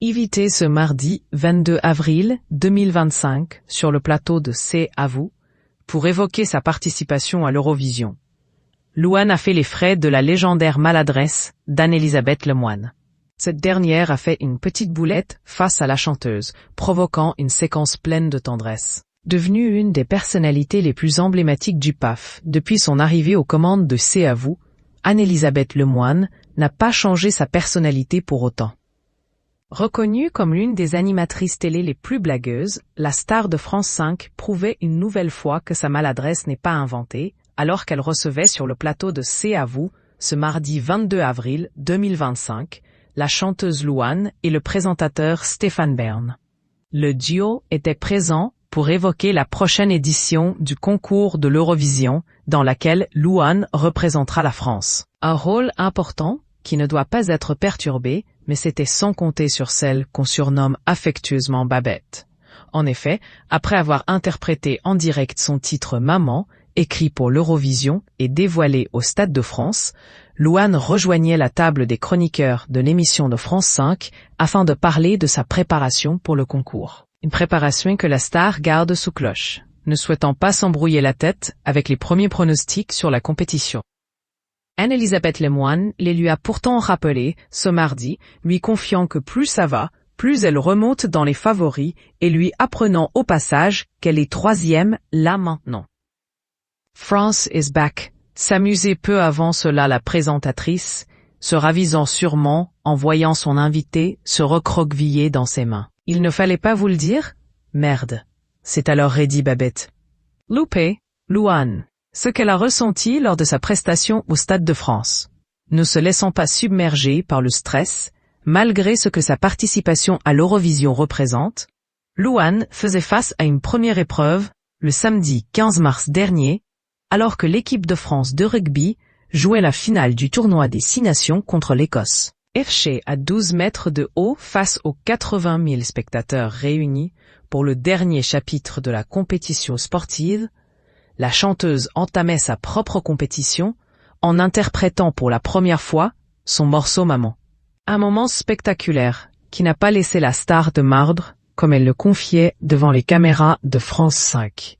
Invitée ce mardi 22 avril 2025 sur le plateau de C'est à vous, pour évoquer sa participation à l'Eurovision. Louane a fait les frais de la légendaire maladresse d'Anne-Elisabeth Lemoine. Cette dernière a fait une petite boulette face à la chanteuse, provoquant une séquence pleine de tendresse. Devenue une des personnalités les plus emblématiques du PAF depuis son arrivée aux commandes de C'est à vous, Anne-Elisabeth Lemoine n'a pas changé sa personnalité pour autant. Reconnue comme l'une des animatrices télé les plus blagueuses, la star de France 5 prouvait une nouvelle fois que sa maladresse n'est pas inventée, alors qu'elle recevait sur le plateau de C'est à vous, ce mardi 22 avril 2025, la chanteuse Louane et le présentateur Stéphane Bern. Le duo était présent pour évoquer la prochaine édition du concours de l'Eurovision, dans laquelle Louane représentera la France. Un rôle important qui ne doit pas être perturbé, mais c'était sans compter sur celle qu'on surnomme affectueusement Babette. En effet, après avoir interprété en direct son titre Maman, écrit pour l'Eurovision et dévoilé au Stade de France, Louane rejoignait la table des chroniqueurs de l'émission de France 5 afin de parler de sa préparation pour le concours. Une préparation que la star garde sous cloche, ne souhaitant pas s'embrouiller la tête avec les premiers pronostics sur la compétition. Anne-Elisabeth Lemoine les lui a pourtant rappelé ce mardi, lui confiant que plus ça va, plus elle remonte dans les favoris et lui apprenant au passage qu'elle est 3e là maintenant. France is back, s'amusait peu avant cela la présentatrice, se ravisant sûrement en voyant son invité se recroqueviller dans ses mains. Il ne fallait pas vous le dire? Merde. C'est alors redit Babette. Loupé, Louane. Ce qu'elle a ressenti lors de sa prestation au Stade de France. Ne se laissant pas submerger par le stress, malgré ce que sa participation à l'Eurovision représente, Louane faisait face à une première épreuve, le samedi 15 mars dernier, alors que l'équipe de France de rugby jouait la finale du tournoi des 6 nations contre l'Écosse. Affichée à 12 mètres de haut face aux 80 000 spectateurs réunis pour le dernier chapitre de la compétition sportive, la chanteuse entamait sa propre compétition en interprétant pour la première fois son morceau Maman. Un moment spectaculaire qui n'a pas laissé la star de mordre, comme elle le confiait devant les caméras de France 5.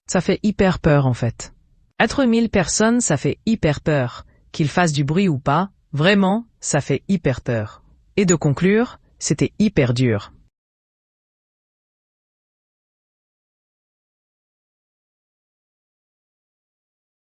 Ça fait hyper peur en fait. Être 1000 personnes, ça fait hyper peur. Qu'ils fassent du bruit ou pas, vraiment, ça fait hyper peur. Et de conclure, c'était hyper dur.